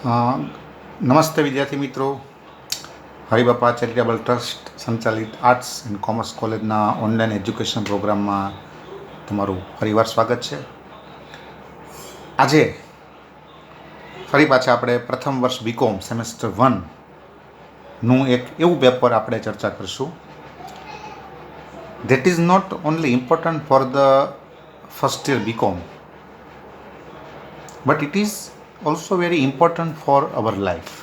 અ, નમસ્તે વિદ્યાર્થી મિત્રો. હરિબાપા ચેરિટેબલ ટ્રસ્ટ સંચાલિત આર્ટ્સ એન્ડ કોમર્સ કોલેજના ઓનલાઈન એજ્યુકેશન પ્રોગ્રામમાં તમારું ફરીવાર સ્વાગત છે. આજે ફરી પાછા આપણે પ્રથમ વર્ષ બીકોમ સેમેસ્ટર 1નું એક એવું પેપર આપણે ચર્ચા કરીશું that is not only important for the first year BCom but it is also very important for our life.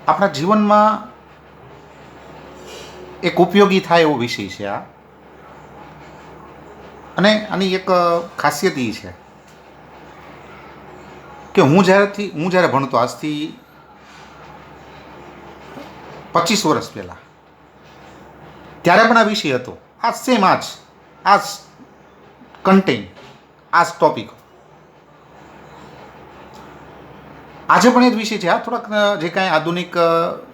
આપણા જીવનમાં એક ઉપયોગી થાય એવો વિષય છે આ, અને આની એક ખાસિયત એ છે કે હું જ્યારે ભણતો આજથી 25 વર્ષ પહેલાં, ત્યારે પણ આ વિષય હતો. આ સેમ આ જ કન્ટેન્ટ, આ જ ટોપિક. આજે પણ એ જ વિષય છે. આ થોડાક જે કાંઈ આધુનિક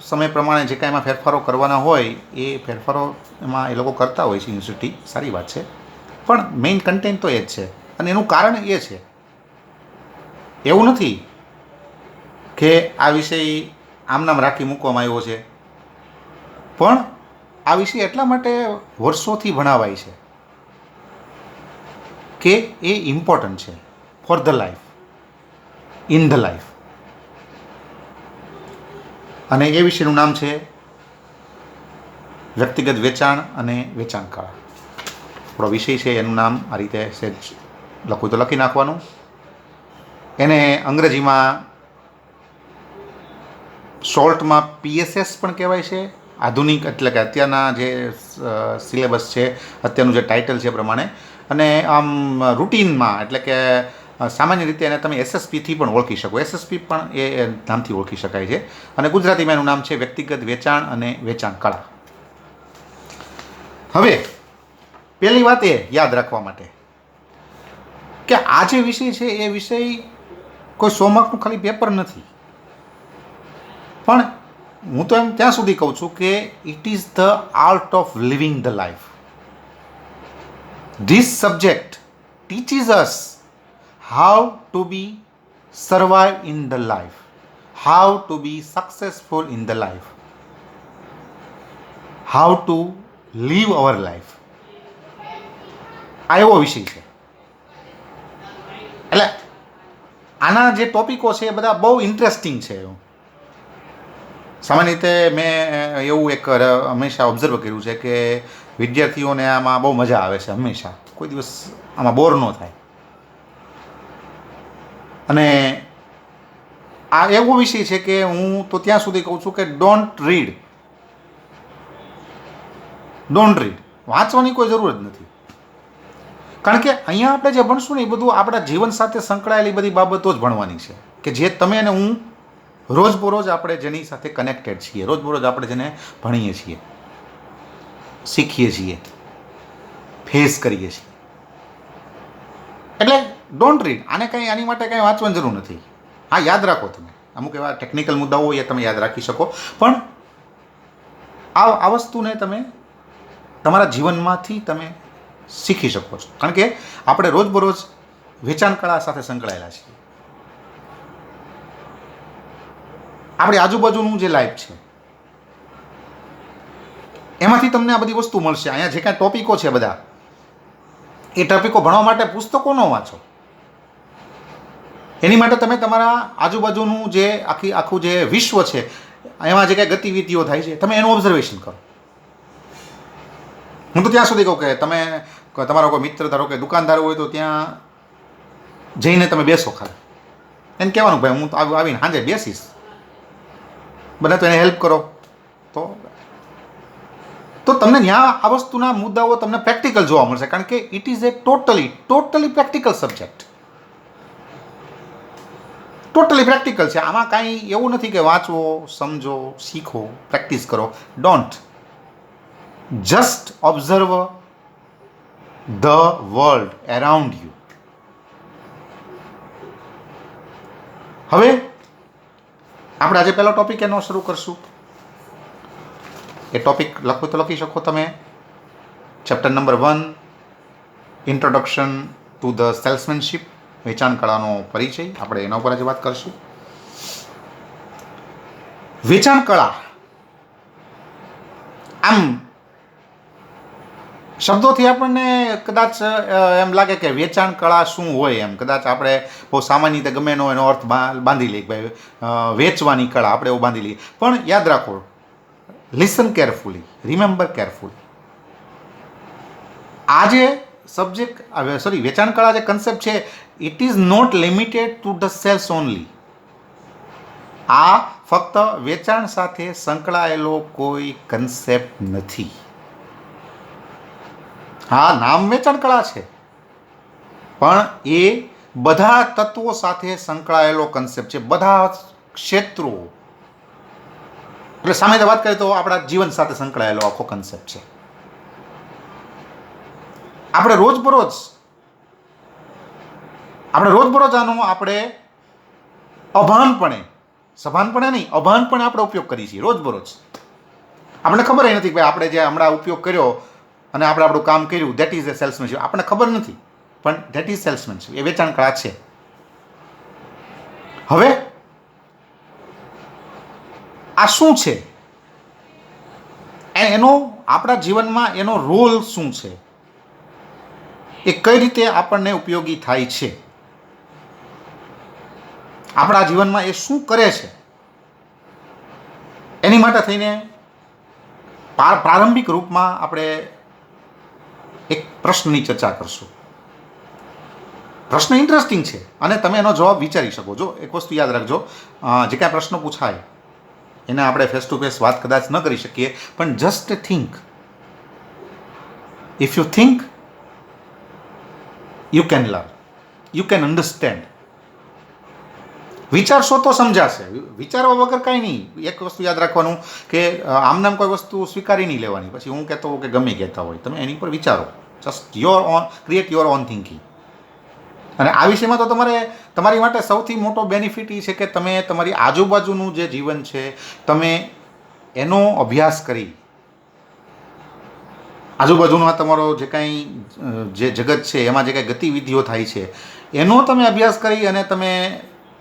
સમય પ્રમાણે જે કાંઈ એમાં ફેરફારો કરવાના હોય એ ફેરફારો એમાં એ લોકો કરતા હોય છે યુનિવર્સિટી, સારી વાત છે. પણ મેઇન કન્ટેન્ટ તો એ જ છે, અને એનું કારણ એ છે, એવું નથી કે આ વિષય આમનામ રાખી મૂકવામાં આવ્યો છે, પણ આ વિષય એટલા માટે વર્ષોથી ભણાવાય છે કે એ ઇમ્પોર્ટન્ટ છે for the life, in the life. અને એ વિષયનું નામ છે વ્યક્તિગત વેચાણ અને વેચાણ કળા. આપણો વિષય છે, એનું નામ આ રીતે સહેજ લખવું તો લખી નાખવાનું. એને અંગ્રેજીમાં શોર્ટમાં PSS પણ કહેવાય છે. આધુનિક એટલે કે અત્યારના જે સિલેબસ છે, અત્યારનું જે ટાઇટલ છે પ્રમાણે, અને આમ રૂટીનમાં એટલે કે સામાન્ય રીતે એને તમે SSPથી પણ ઓળખી શકો. SSP પણ એ નામથી ઓળખી શકાય છે. અને ગુજરાતીમાં એનું નામ છે વ્યક્તિગત વેચાણ અને વેચાણ કળા. હવે પહેલી વાત એ યાદ રાખવા માટે કે આ જે વિષય છે એ વિષય કોઈ 100 માર્કનું ખાલી પેપર નથી, પણ હું તો એમ ત્યાં સુધી કહું છું કે it is the art of living the life. This subject teaches us how to be survive in the life, how to be successful in the life, how to live our life. આ એવો વિષય છે. એટલે આના જે ટોપિકો છે એ બધા બહુ ઇન્ટરેસ્ટિંગ છે. સામાન્ય રીતે મેં એવું એક હંમેશા ઓબ્ઝર્વ કર્યું છે કે વિદ્યાર્થીઓને આમાં બહુ મજા આવે છે. હંમેશા કોઈ દિવસ આમાં બોર ન થાય. અને આ એવો વિષય છે કે હું તો ત્યાં સુધી કહું છું કે ડોન્ટ રીડ. વાંચવાની કોઈ જરૂર જ નથી. કારણ કે અહીંયા આપણે જે ભણશું ને એ બધું આપણા જીવન સાથે સંકળાયેલી બધી બાબતો જ ભણવાની છે, કે જે તમે અને હું રોજબરોજ આપણે જેની સાથે કનેક્ટેડ છીએ, રોજબરોજ આપણે જેને ભણીએ છીએ, શીખીએ છીએ, ફેસ કરીએ છીએ. એટલે ડોન્ટ રીડ. આની માટે કંઈ વાંચવાની જરૂર નથી. હા, યાદ રાખો તમે. અમુક એવા ટેકનિકલ મુદ્દાઓ હોય એ તમે યાદ રાખી શકો, પણ આ વસ્તુને તમે તમારા જીવનમાંથી તમે શીખી શકો છો. કારણ કે આપણે રોજબરોજ વેચાણ કળા સાથે સંકળાયેલા છીએ. આપણી આજુબાજુનું જે લાઈફ છે એમાંથી તમને આ બધી વસ્તુ મળશે. અહીંયા જે કાંઈ ટોપિકો છે બધા, એ ટોપિકો ભણવા માટે પુસ્તકો ન વાંચો. એની માટે તમે તમારા આજુબાજુનું જે આખું જે વિશ્વ છે એમાં જે કાંઈ ગતિવિધિઓ થાય છે તમે એનું ઓબ્ઝર્વેશન કરો. હું તો ત્યાં સુધી કહું કે તમે તમારો કોઈ મિત્ર, ધારો કે દુકાનદાર હોય તો ત્યાં જઈને તમે બેસો. ખાલી એને કહેવાનું, ભાઈ હું તો આવીને સાંજે બેસીશ, બને તો એને હેલ્પ કરો. તો તમને ત્યાં આ વસ્તુના મુદ્દાઓ તમને પ્રેક્ટિકલ જોવા મળશે. કારણ કે it is A totally practical subject. Totally practical છે. આમાં કાંઈ એવું નથી કે વાંચવો, સમજો, શીખો, પ્રેક્ટિસ કરો. Don't. Just observe the world around you. હવે આપણે આજે પહેલો ટોપિક એનો શરૂ કરશું. એ ટોપિક લખવું તો લખી શકો તમે. Chapter number 1, introduction to the salesmanship. વેચાણ કળાનો પરિચય, આપણે એના ઉપર આજે વાત કરીશું. વેચાણ કળા આમ શબ્દોથી આપણને કદાચ એમ લાગે કે વેચાણ કળા શું હોય, એમ કદાચ આપણે બહુ સામાન્ય રીતે ગમે એનો અર્થ બાંધી લઈએ, ભાઈ વેચવાની કળા આપણે એવું બાંધી લઈએ. પણ યાદ રાખો, લિસન કેરફુલી, રિમેમ્બર કેરફુલી, આ જે સબ્જેક્ટ વેચાણ કળા જે કન્સેપ્ટ છે, it is not limited to the sales only. આ ફક્ત વેચાણ સાથે સંકળાયેલો કોઈ કન્સેપ્ટ નથી. હા, નામ વેચાણ કળા છે, પણ એ બધા તત્વો સાથે સંકળાયેલો કન્સેપ્ટ છે, બધા ક્ષેત્રો. એટલે સામે વાત કરીએ તો આપણા જીવન સાથે સંકળાયેલો આખો કન્સેપ્ટ છે. આપણે રોજબરોજ આનો આપણે અભાનપણે, સભાનપણે નહીં, અભાનપણે આપણે ઉપયોગ કરીએ છીએ રોજબરોજ. આપણને ખબર નથી કે ભાઈ આપણે જે હમણાં ઉપયોગ કર્યો અને આપણે આપણું કામ કર્યું, ધેટ ઇઝ એ સેલ્સમેનશીપ. આપણને ખબર નથી, પણ ધેટ ઇઝ સેલ્સમેનશીપ, એ વેચાણ કળા છે. હવે આ શું છે, એનો આપણા જીવનમાં એનો રોલ શું છે, એ કઈ રીતે આપણને ઉપયોગી થાય છે, આપણા જીવનમાં એ શું કરે છે, એની માટે થઈને પ્રારંભિક રૂપમાં આપણે એક પ્રશ્નની ચર્ચા કરશું. પ્રશ્ન ઇન્ટરેસ્ટિંગ છે અને તમે એનો જવાબ વિચારી શકો. જો એક વસ્તુ યાદ રાખજો, જે કાંઈ પ્રશ્ન પૂછાય એને આપણે ફેસ ટુ ફેસ વાત કદાચ ન કરી શકીએ, પણ just think. If you think, you can learn, you can understand. વિચારશો તો સમજાશે, વિચારવા વગર કાંઈ નહીં. એક વસ્તુ યાદ રાખવાનું કે આમનામ કોઈ વસ્તુ સ્વીકારી નહીં લેવાની. પછી હું કહેતો હોઉં કે ગમે કહેતા હોય, તમે એની પર વિચારો. Just create your own thinking. અને આ વિષયમાં તો તમારી માટે સૌથી મોટો બેનિફિટ એ છે કે તમે તમારી આજુબાજુનું જે જીવન છે, તમે એનો અભ્યાસ કરી, આજુબાજુનો તમારો જે કાંઈ જે જગત છે એમાં જે કાંઈ ગતિવિધિઓ થાય છે, એનો તમે અભ્યાસ કરી અને તમે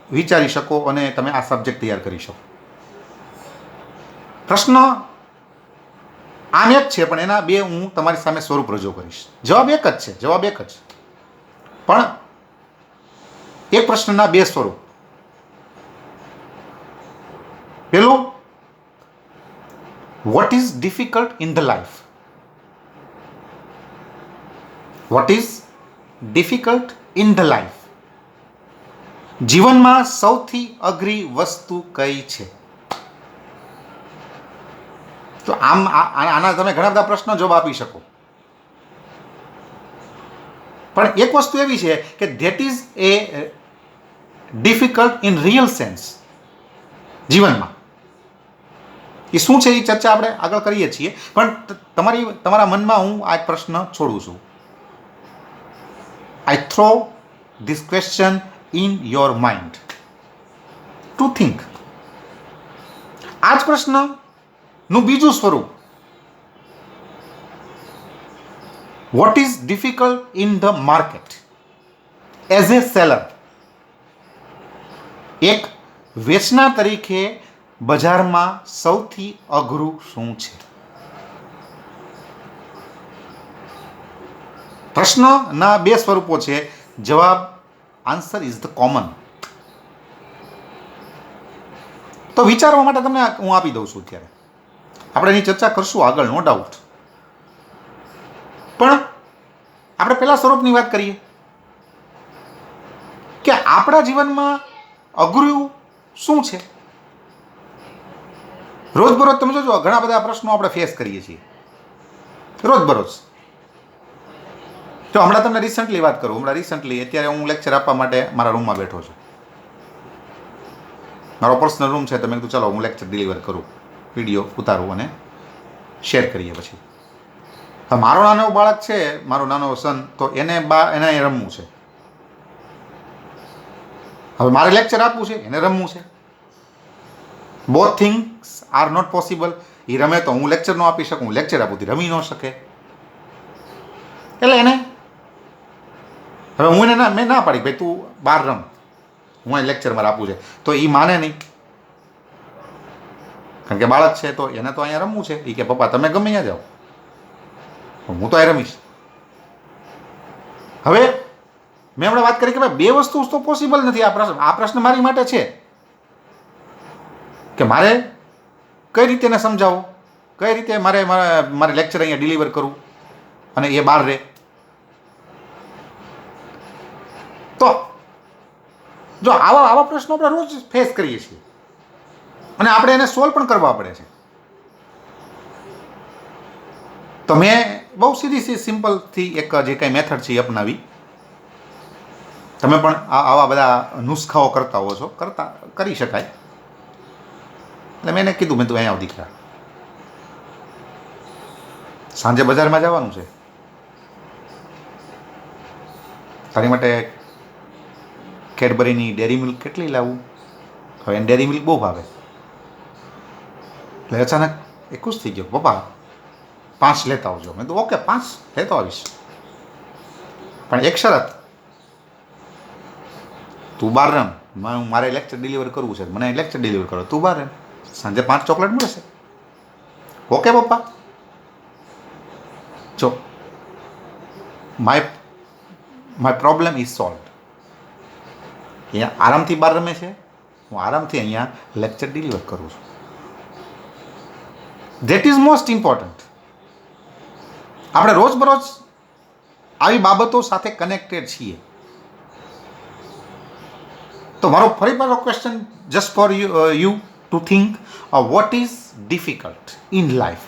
વિચારી શકો અને તમે આ સબ્જેક્ટ તૈયાર કરી શકો. પ્રશ્ન આમ એક છે, પણ એના બે હું તમારી સામે સ્વરૂપ રજૂ કરીશ. જવાબ એક જ છે, જવાબ એક જ, પણ એક પ્રશ્નના બે સ્વરૂપ. પેલું, vote is difficult in the life? Vote is difficult in the life? જીવનમાં સૌથી અઘરી વસ્તુ કઈ છે? તો આના તમે ઘણા બધા પ્રશ્નો જવાબ આપી શકો, પણ એક વસ્તુ એવી છે કે that is A difficult in real sense. જીવનમાં એ શું છે એ ચર્ચા આપણે આગળ કરીએ છીએ, પણ તમારા મનમાં હું આ પ્રશ્ન છોડું છું. I throw this question in your mind to think. આ જ પ્રશ્નનું બીજું સ્વરૂપ, what is difficult in the market as a seller? એક વેચનાર તરીકે બજારમાં સૌથી અઘરું શું છે? પ્રશ્નના બે સ્વરૂપો છે. જવાબ, આન્સર ઇઝ ધ કોમન. તો વિચારવા માટે તમને હું આપી દઉં છું. અત્યારે આપણે એની ચર્ચા કરશું આગળ, નો ડાઉટ, પણ આપણે પહેલા સ્વરૂપની વાત કરીએ કે આપણા જીવનમાં અઘરું શું છે. રોજબરોજ તમે જોજો ઘણા બધા પ્રશ્નો આપણે ફેસ કરીએ છીએ રોજબરોજ. જો હમણાં તમને રિસન્ટલી વાત કરું, અત્યારે હું લેક્ચર આપવા માટે મારા રૂમમાં બેઠો છું. મારો પર્સનલ રૂમ છે, તો મેં કીધું ચાલો હું લેક્ચર ડિલિવર કરું, વિડીયો ઉતારું અને શેર કરીએ. પછી મારો નાનો બાળક છે, મારો નાનો સન, તો એને રમવું છે. હવે મારે લેક્ચર આપવું છે, એને રમવું છે. Both things are not possible. એ રમે તો હું લેક્ચર ન આપી શકું, લેક્ચર આપું રમી ન શકે. એટલે એને હવે હું એને મેં ના પાડી ભાઈ તું બહાર રમ, હું અહીં લેક્ચર મારે આપવું છે, તો એ માને નહીં, કારણ કે બાળક છે તો એને તો અહીંયા રમવું છે. એ કે પપ્પા તમે ગમે ત્યાં જાઓ, હું તો અહીં રમીશ. હવે મેં હમણાં વાત કરી કે ભાઈ બે વસ્તુ તો પોસિબલ નથી. આ પ્રશ્ન મારી માટે છે કે મારે કઈ રીતે એને સમજાવવું, કઈ રીતે મારે લેક્ચર અહીંયા ડિલિવર કરવું અને એ બહાર રહે. તો જો આવા પ્રશ્નો આપણે રોજ ફેસ કરીએ છીએ અને આપણે એને સોલ્વ પણ કરવા પડે છે. તો મેં બહુ સીધી સિમ્પલથી એક જે કંઈ મેથડ છે એ અપનાવી. તમે પણ આવા બધા નુસ્ખાઓ કરતા હો છો, કરી શકાય. એટલે મેં એને કીધું, મેં તું અહીંયા આવ દીકરા, સાંજે બજારમાં જવાનું છે, તારી માટે કેડબરીની ડેરી મિલ્ક કેટલી લાવવું? હવે એને ડેરી મિલ્ક બહુ ભાવે. એટલે અચાનક એ ખુશ થઈ ગયો, પપ્પા 5 લેતા આવજો. મેં તો ઓકે 5 લેતો આવીશ, પણ એક શરત, તું બહાર રમ, મારે લેક્ચર ડિલિવર કરવું છે, મને લેક્ચર ડિલિવર કરો, તું બહાર રમ, સાંજે 5 ચોકલેટ મળશે. ઓકે પપ્પા. જો માય પ્રોબ્લેમ ઇઝ સોલ્વ. અહીંયા આરામથી બહાર રમે છે, હું આરામથી અહીંયા લેક્ચર ડિલિવર કરું છું. That is most important. આપણે રોજબરોજ આવી બાબતો સાથે કનેક્ટેડ છીએ. તો મારો ફરી પાછો question just for you to think what is difficult in life.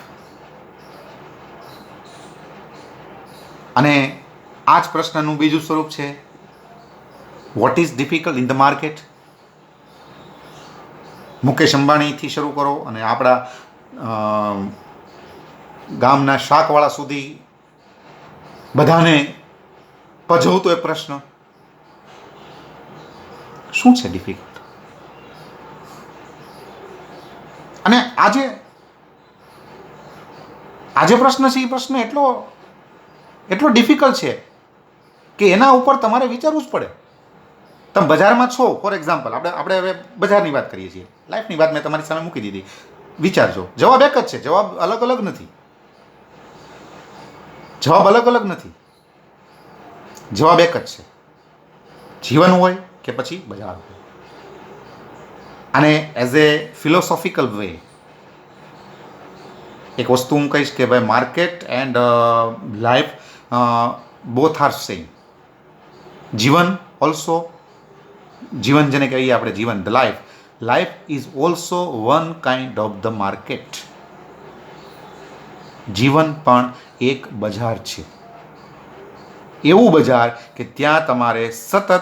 અને આ જ પ્રશ્નનું બીજું સ્વરૂપ છે, what is difficult in the market. Mukesh અંબાણીથી શરૂ કરો અને આપણા ગામના શાકવાળા સુધી બધાને પજવતો એ પ્રશ્ન, શું છે ડિફિકલ્ટ? અને આજે પ્રશ્ન છે, એ પ્રશ્ન એટલો ડિફિકલ્ટ છે કે એના ઉપર તમારે વિચારવું જ પડે. તમે બજારમાં છો, ફોર એક્ઝામ્પલ, આપણે હવે બજારની વાત કરીએ છીએ, લાઈફની વાત મેં તમારી સામે મૂકી દીધી. વિચારજો, જવાબ એક જ છે, જવાબ અલગ અલગ નથી. જવાબ અલગ અલગ નથી, જવાબ એક જ છે. જીવન હોય કે પછી બજાર હોય. અને એઝ એ ફિલોસોફિકલ વે એક વસ્તુ હું કહીશ કે ભાઈ market and life both are same. જીવન ઓલ્સો, જીવન જેને કહીએ આપણે જીવન, the life is also one kind of the market. જીવન પણ એક બજાર છે, એવું બજાર કે ત્યાં તમારે સતત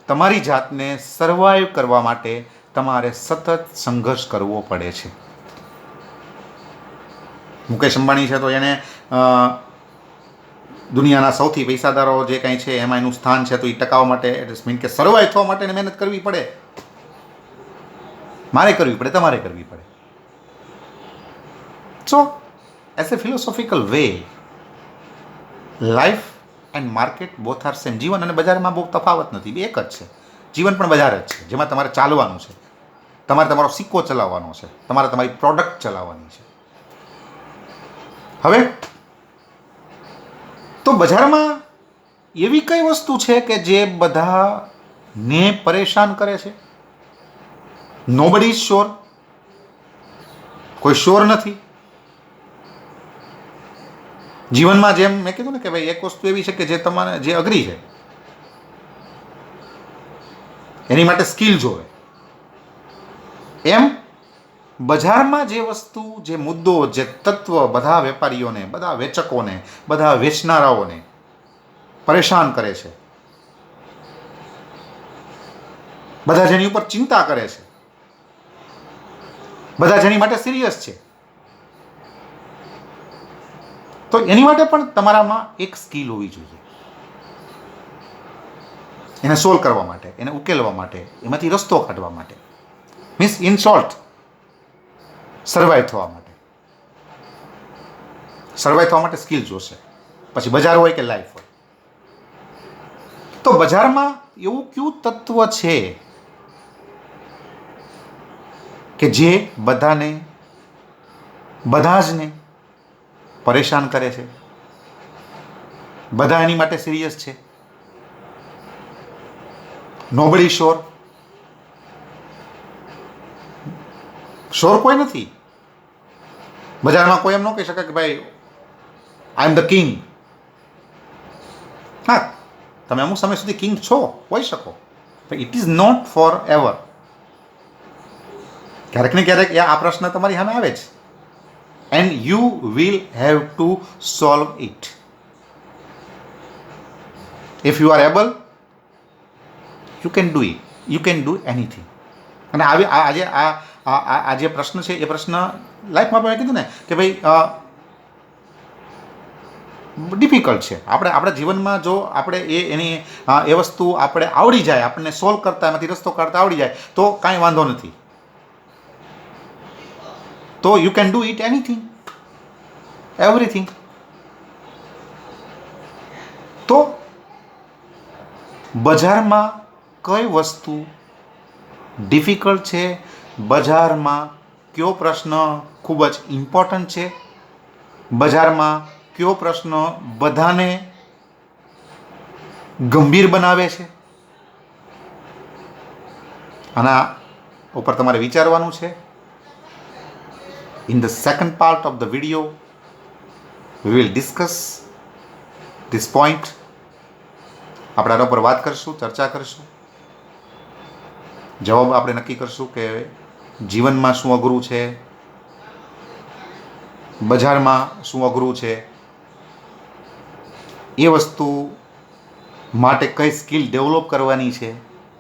તમારી જાતને સર્વાઈવ કરવા માટે તમારે સતત સંઘર્ષ કરવો પડે છે. મુકેશ અંબાણી છે તો એને દુનિયાના સૌથી પૈસાદારો જે કંઈ છે એમાં એનું સ્થાન છે, તો એ ટકાવવા માટે, ઇટ મીન કે સર્વાઈવ થવા માટે મહેનત કરવી પડે. મારે કરવી પડે, તમારે કરવી પડે. So as a philosophical way, life and market both are same. જીવન અને બજારમાં બહુ તફાવત નથી, બે એક જ છે. જીવન પણ બજાર જ છે, જેમાં તમારે ચાલવાનું છે, તમારે તમારો સિક્કો ચલાવવાનો છે, તમારે તમારી પ્રોડક્ટ ચલાવવાની છે. હવે તો બજારમાં એવી કઈ વસ્તુ છે કે જે બધાને પરેશાન કરે છે? Nobody is sure. કોઈ શ્યોર નથી. જીવનમાં જેમ મેં કીધું ને કે ભાઈ એક વસ્તુ એવી છે કે જે તમારે જે અઘરી છે એની માટે સ્કિલ જોવે, એમ બજારમાં જે વસ્તુ, જે મુદ્દો, જે તત્વ બધા વેપારીઓને, બધા વેચકોને, બધા વેચનારાઓને પરેશાન કરે છે, બધા જેની ઉપર ચિંતા કરે છે, બધા જેની માટે સિરિયસ છે, તો એની માટે પણ તમારામાં એક સ્કિલ હોવી જોઈએ. એને સોલ્વ કરવા માટે, એને ઉકેલવા માટે, એમાંથી રસ્તો કાઢવા માટે, મીન્સ ઇન શોર્ટ સર્વાઈવ થવા માટે. સર્વાઈવ થવા માટે સ્કિલ જોશે, પછી બજાર હોય કે લાઈફ હોય. તો બજારમાં એવું કયું તત્વ છે કે જે બધા જને પરેશાન કરે છે, બધા એની માટે સિરિયસ છે? નોબડી શ્યોર, કોઈ નથી. બજારમાં કોઈ એમ ન કહી શકે કે ભાઈ આઈ એમ ધ કિંગ. હા, તમે અમુક સમય સુધી કિંગ છો, હોઈ શકો, પણ it is not forever. ક્યારેક ને ક્યારેક આ પ્રશ્ન તમારી સામે આવે જ, and you will have to solve it. If you are able, you can do it, you can do anything. અને આજે આ જે પ્રશ્ન છે એ પ્રશ્ન લાઈફમાં મેં કીધું ને કે ભાઈ ડિફિકલ્ટ છે. આપણા જીવનમાં જો આપણે એ વસ્તુ આપણે આવડી જાય, આપણને સોલ્વ કરતા, એમાંથી રસ્તો કાઢતા આવડી જાય તો કાંઈ વાંધો નથી. તો you can do it anything, everything. તો બજારમાં કઈ વસ્તુ ડિફિકલ્ટ છે, બજારમાં કયો પ્રશ્ન ખૂબ જ ઇમ્પોર્ટન્ટ છે, બજારમાં કયો પ્રશ્ન બધાને ગંભીર બનાવે છે, આના ઉપર તમારે વિચારવાનું છે. In the second part of the video, we will discuss this point. આપણે આના પર વાત કરશું, ચર્ચા કરશું, જવાબ આપણે નક્કી કરશું કે જીવનમાં શું અઘરું છે, બજારમાં શું અઘરું છે, એ વસ્તુ માટે કઈ સ્કિલ ડેવલપ કરવાની છે,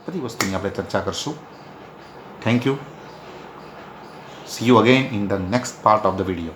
બધી વસ્તુની આપણે ચર્ચા કરશું. Thank you. See you again in the next part of the video.